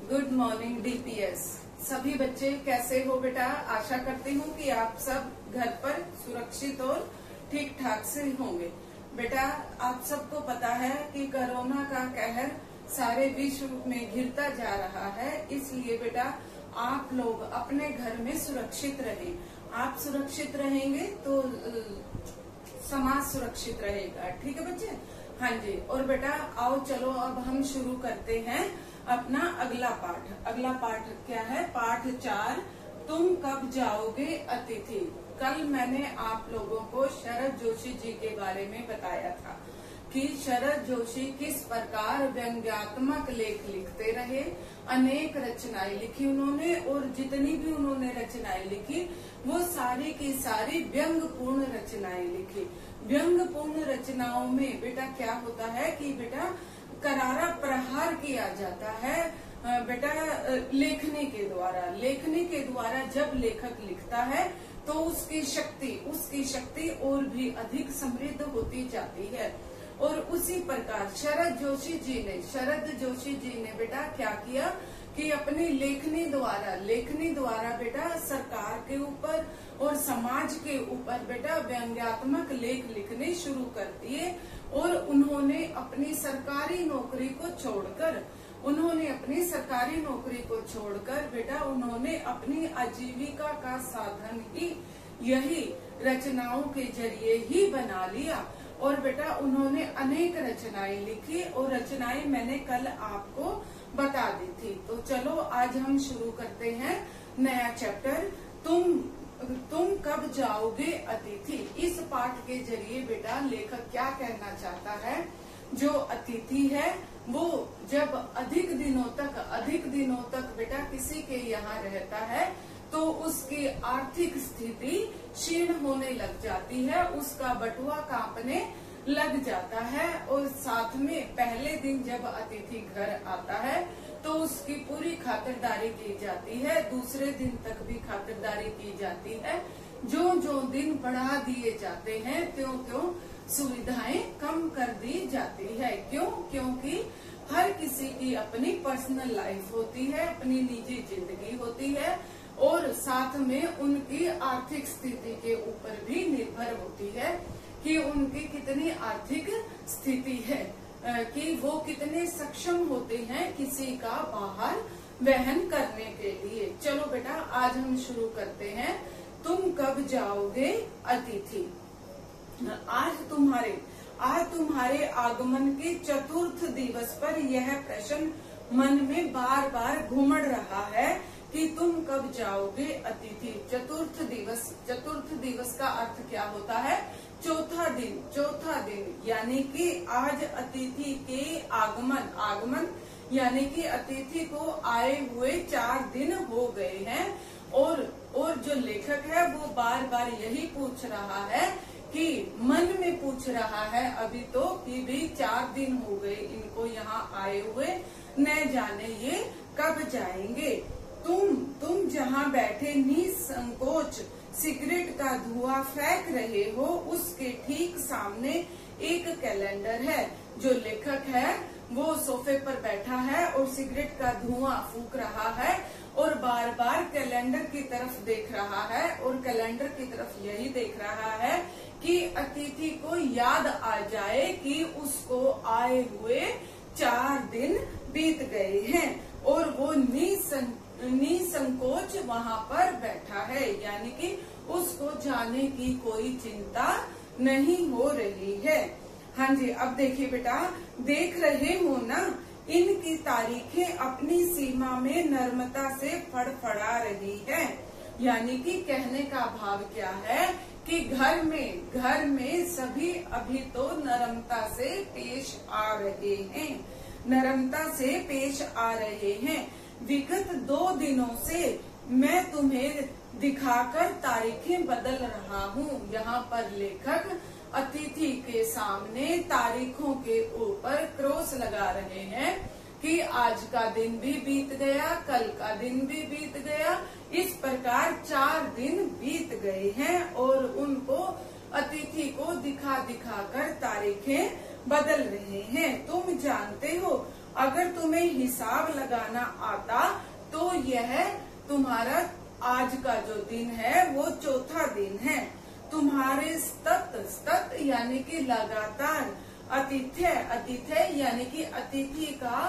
Good morning DPS. सभी बच्चे कैसे हो बेटा? आशा करती हूँ कि आप सब घर पर सुरक्षित और ठीक ठाक से होंगे। बेटा, आप सबको पता है कि कोरोना का कहर सारे विश्व में घिरता जा रहा है, इसलिए बेटा आप लोग अपने घर में सुरक्षित रहें। आप सुरक्षित रहेंगे तो समाज सुरक्षित रहेगा। ठीक है बच्चे? हाँ जी। और बेटा आओ चलो अब हम शुरू करते हैं अपना अगला पाठ। अगला पाठ क्या है? पाठ 4, तुम कब जाओगे अतिथि। कल मैंने आप लोगों को शरद जोशी जी के बारे में बताया था कि शरद जोशी किस प्रकार व्यंग्यात्मक लेख लिखते रहे। अनेक रचनाएं लिखी उन्होंने, और जितनी भी उन्होंने रचनाएं लिखी वो सारी की सारी व्यंग्यपूर्ण रचनाएं लिखी। व्यंग्यपूर्ण रचनाओं में बेटा क्या होता है कि बेटा करारा प्रहार किया जाता है बेटा लेखनी के द्वारा जब लेखक लिखता है तो उसकी शक्ति और भी अधिक समृद्ध होती जाती है। और उसी प्रकार शरद जोशी जी ने बेटा क्या किया कि अपनी लेखनी द्वारा बेटा सरकार के ऊपर और समाज के ऊपर बेटा व्यंग्यात्मक लेख लिखने शुरू कर दिए। और उन्होंने अपनी सरकारी नौकरी को छोड़कर बेटा उन्होंने अपनी आजीविका का साधन ही यही रचनाओं के जरिए ही बना लिया। और बेटा उन्होंने अनेक रचनाएं लिखी, और रचनाएं मैंने कल आपको बता दी थी। तो चलो आज हम शुरू करते हैं नया चैप्टर, तुम कब जाओगे अतिथि। इस पाठ के जरिए बेटा लेखक क्या कहना चाहता है? जो अतिथि है वो जब अधिक दिनों तक बेटा किसी के यहाँ रहता है तो उसकी आर्थिक स्थिति क्षीण होने लग जाती है, उसका बटुआ कांपने लग जाता है। और साथ में पहले दिन जब अतिथि घर आता है तो उसकी पूरी खातिरदारी की जाती है, दूसरे दिन तक भी खातिरदारी की जाती है। जो दिन बढ़ा दिए जाते हैं त्यों सुविधाएं कम कर दी जाती है। क्योंकि हर किसी की अपनी पर्सनल लाइफ होती है, अपनी निजी जिंदगी होती है, और साथ में उनकी आर्थिक स्थिति के ऊपर भी निर्भर होती है कि उनकी कितनी आर्थिक स्थिति है, कि वो कितने सक्षम होते हैं किसी का भार वहन करने के लिए। चलो बेटा आज हम शुरू करते हैं, तुम कब जाओगे अतिथि। आज तुम्हारे आगमन के चतुर्थ दिवस पर यह प्रश्न मन में बार बार घूमड़ रहा है कि तुम कब जाओगे अतिथि। चतुर्थ दिवस का अर्थ क्या होता है? चौथा दिन यानी कि आज अतिथि के आगमन यानी कि अतिथि को आए हुए 4 दिन हो गए हैं। और जो लेखक है वो बार बार यही पूछ रहा है कि मन में पूछ रहा है अभी तो कि भी 4 दिन हो गए इनको यहाँ आए हुए, न जाने ये कब जाएंगे। तुम जहाँ बैठे निसंकोच सिगरेट का धुआं फेंक रहे हो उसके ठीक सामने एक कैलेंडर है। जो लेखक है वो सोफे पर बैठा है और सिगरेट का धुआं फूंक रहा है और बार बार कैलेंडर की तरफ देख रहा है, और कैलेंडर की तरफ यही देख रहा है कि अतिथि को याद आ जाए कि उसको आए हुए 4 दिन बीत गए हैं, और वो निसंकोच वहाँ पर बैठा है, यानी कि उसको जाने की कोई चिंता नहीं हो रही है। हाँ जी। अब देखिए बेटा, देख रहे हो ना इनकी तारीखें अपनी सीमा में नर्मता से फड़फड़ा रही है। यानी कि कहने का भाव क्या है कि घर में सभी अभी तो नरमता से पेश आ रहे हैं। विगत 2 दिनों से मैं तुम्हें दिखाकर तारीखें बदल रहा हूँ। यहाँ पर लेखक अतिथि के सामने तारीखों के ऊपर क्रॉस लगा रहे हैं कि आज का दिन भी बीत गया, कल का दिन भी बीत गया, इस प्रकार 4 दिन बीत गए हैं और उनको अतिथि को दिखा कर तारीखें बदल रहे हैं। तुम जानते हो अगर तुम्हें हिसाब लगाना आता तो यह तुम्हारा आज का जो दिन है वो चौथा दिन है। तुम्हारे स्तत यानी कि लगातार, अतिथ्य यानी कि अतिथि का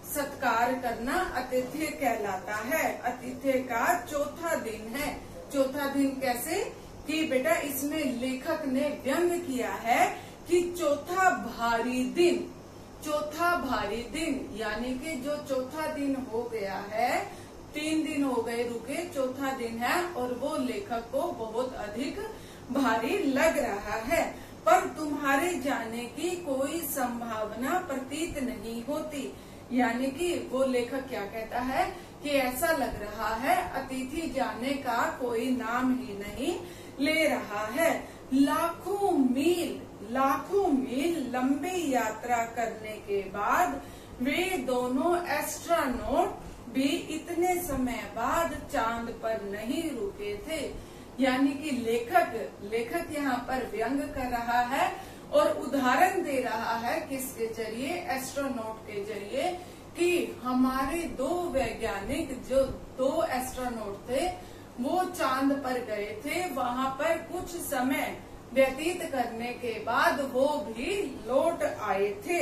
सत्कार करना अतिथ्य कहलाता है। अतिथ्य का चौथा दिन है। चौथा दिन कैसे कि बेटा इसमें लेखक ने व्यंग किया है कि चौथा भारी दिन यानी कि जो चौथा दिन हो गया है, 3 दिन हो गए रुके, चौथा दिन है और वो लेखक को बहुत अधिक भारी लग रहा है, पर तुम्हारे जाने की कोई संभावना प्रतीत नहीं होती। यानी कि वो लेखक क्या कहता है कि ऐसा लग रहा है अतिथि जाने का कोई नाम ही नहीं ले रहा है। लाखों मील लंबी यात्रा करने के बाद वे दोनों एस्ट्रोनॉट भी इतने समय बाद चांद पर नहीं रुके थे। यानी कि लेखक यहाँ पर व्यंग कर रहा है और उदाहरण दे रहा है किसके जरिए, एस्ट्रोनॉट के जरिए, कि हमारे 2 वैज्ञानिक जो 2 एस्ट्रोनॉट थे वो चांद पर गए थे। वहाँ पर कुछ समय व्यतीत करने के बाद वो भी लौट आए थे।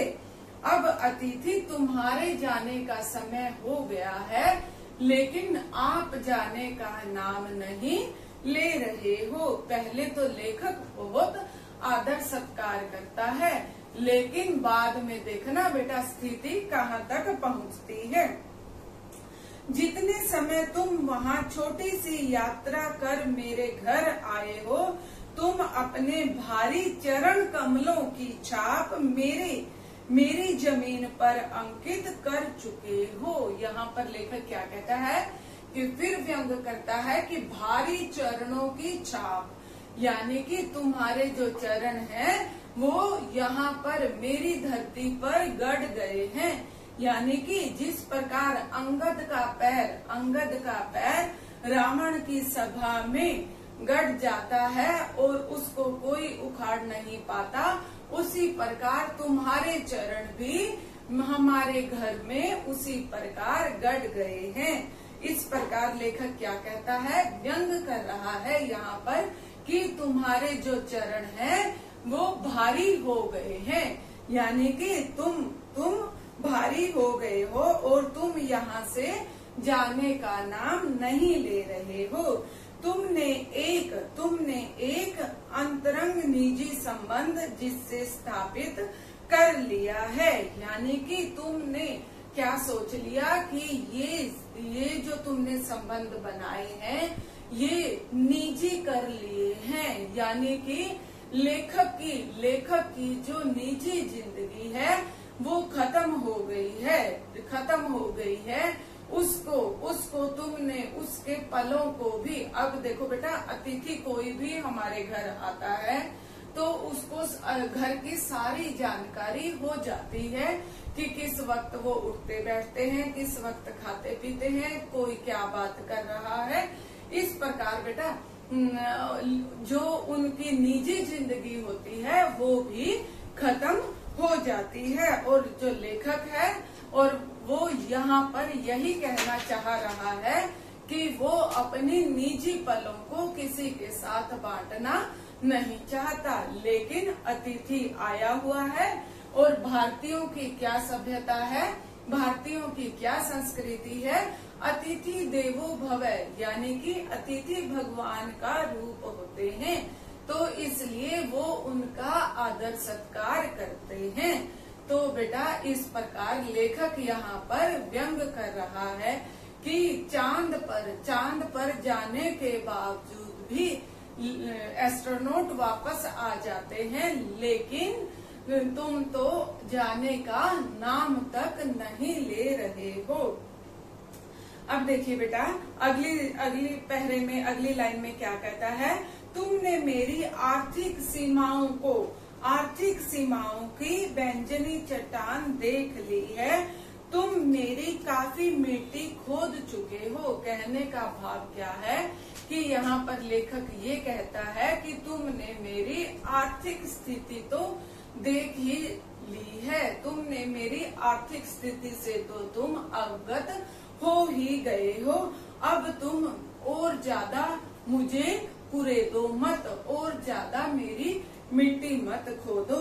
अब अतिथि तुम्हारे जाने का समय हो गया है, लेकिन आप जाने का नाम नहीं ले रहे हो। पहले तो लेखक बहुत आदर सत्कार करता है, लेकिन बाद में देखना बेटा स्थिति कहाँ तक पहुँचती है। जितने समय तुम वहाँ छोटी सी यात्रा कर मेरे घर आए हो, तुम अपने भारी चरण कमलों की छाप मेरी जमीन पर अंकित कर चुके हो। यहाँ पर लेखक क्या कहता है कि फिर व्यंग करता है कि भारी चरणों की छाप, यानी कि तुम्हारे जो चरण हैं वो यहाँ पर मेरी धरती पर गड़ गए हैं। यानी कि जिस प्रकार अंगद का पैर रावण की सभा में गड़ जाता है और उसको कोई उखाड़ नहीं पाता, उसी प्रकार तुम्हारे चरण भी हमारे घर में उसी प्रकार गड़ गए हैं। इस प्रकार लेखक क्या कहता है, व्यंग कर रहा है यहाँ पर कि तुम्हारे जो चरण हैं वो भारी हो गए हैं। यानी कि तुम भारी हो गए हो और तुम यहाँ से जाने का नाम नहीं ले रहे हो। तुमने एक अंतरंग निजी संबंध जिससे स्थापित कर लिया है। यानी कि तुमने क्या सोच लिया कि ये जो तुमने संबंध बनाए हैं ये निजी कर लिए हैं। यानी कि लेखक की जो निजी जिंदगी है वो खत्म हो गई है। उसको तुमने उसके पलों को भी, अब देखो बेटा अतिथि कोई भी हमारे घर आता है तो उसको घर की सारी जानकारी हो जाती है कि किस वक्त वो उठते बैठते हैं, किस वक्त खाते पीते हैं, कोई क्या बात कर रहा है। इस प्रकार बेटा जो उनकी निजी जिंदगी होती है वो भी खत्म हो जाती है। और जो लेखक है और वो यहाँ पर यही कहना चाह रहा है कि वो अपनी निजी पलों को किसी के साथ बांटना नहीं चाहता। लेकिन अतिथि आया हुआ है और भारतीयों की क्या सभ्यता है, भारतीयों की क्या संस्कृति है, अतिथि देवो भव, यानी कि अतिथि भगवान का रूप होते हैं, तो इसलिए वो उनका आदर सत्कार करते हैं। तो बेटा इस प्रकार लेखक यहाँ पर व्यंग कर रहा है कि चांद पर जाने के बावजूद भी एस्ट्रोनॉट वापस आ जाते हैं, लेकिन तुम तो जाने का नाम तक नहीं ले रहे हो। अब देखिए बेटा अगली पहरे में अगली लाइन में क्या कहता है, तुमने मेरी आर्थिक सीमाओं की व्यंजनी चट्टान देख ली है, तुम मेरी काफी मिट्टी खोद चुके हो। कहने का भाव क्या है कि यहाँ पर लेखक ये कहता है कि तुमने मेरी आर्थिक स्थिति तो देख ही ली है। तुमने मेरी आर्थिक स्थिति से तो तुम अवगत हो ही गए हो। अब तुम और ज्यादा मुझे कुरेदो मत, और ज्यादा मेरी मिट्टी मत खोदो।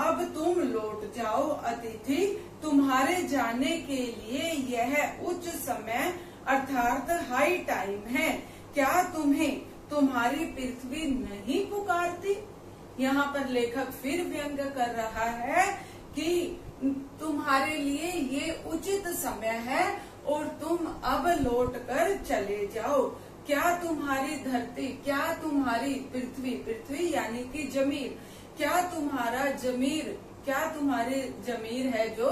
अब तुम लौट जाओ अतिथि, तुम्हारे जाने के लिए यह उच्च समय अर्थात हाई टाइम है। क्या तुम्हें तुम्हारी पृथ्वी नहीं पुकारती? यहाँ पर लेखक फिर व्यंग कर रहा है कि तुम्हारे लिए ये उचित समय है और तुम अब लौट कर चले जाओ। क्या तुम्हारी धरती, क्या तुम्हारी पृथ्वी, पृथ्वी यानी कि जमीन, क्या तुम्हारी जमीर है जो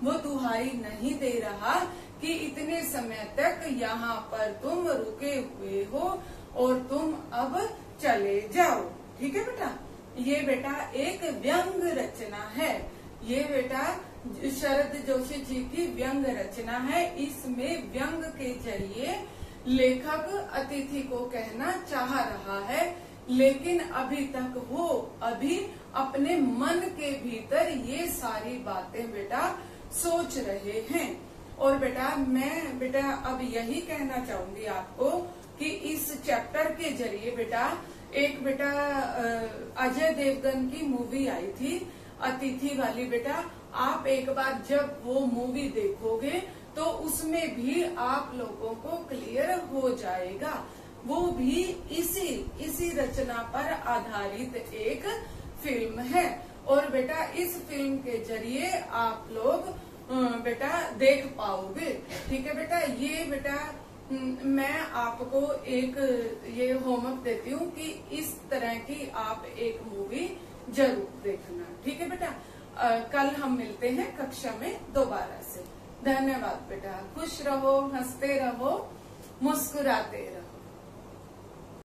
वो दुहाई नहीं दे रहा कि इतने समय तक यहाँ पर तुम रुके हुए हो और तुम अब चले जाओ। ठीक है बेटा, ये बेटा एक व्यंग रचना है। ये बेटा शरद जोशी जी की व्यंग रचना है। इसमें व्यंग के जरिए लेखक अतिथि को कहना चाह रहा है, लेकिन अभी तक वो अपने मन के भीतर ये सारी बातें बेटा सोच रहे हैं। और बेटा मैं अब यही कहना चाहूंगी आपको कि इस चैप्टर के जरिए बेटा एक अजय देवगन की मूवी आई थी अतिथि वाली। बेटा आप एक बार जब वो मूवी देखोगे तो उसमें भी आप लोगों को क्लियर हो जाएगा। वो भी इसी रचना पर आधारित एक फिल्म है। और बेटा इस फिल्म के जरिए आप लोग बेटा देख पाओगे। ठीक है बेटा, ये बेटा मैं आपको एक ये होमवर्क देती हूँ कि इस तरह की आप एक मूवी जरूर देखना। ठीक है बेटा, कल हम मिलते हैं कक्षा में दोबारा से। धन्यवाद बेटा, खुश रहो, हंसते रहो, मुस्कुराते रहो।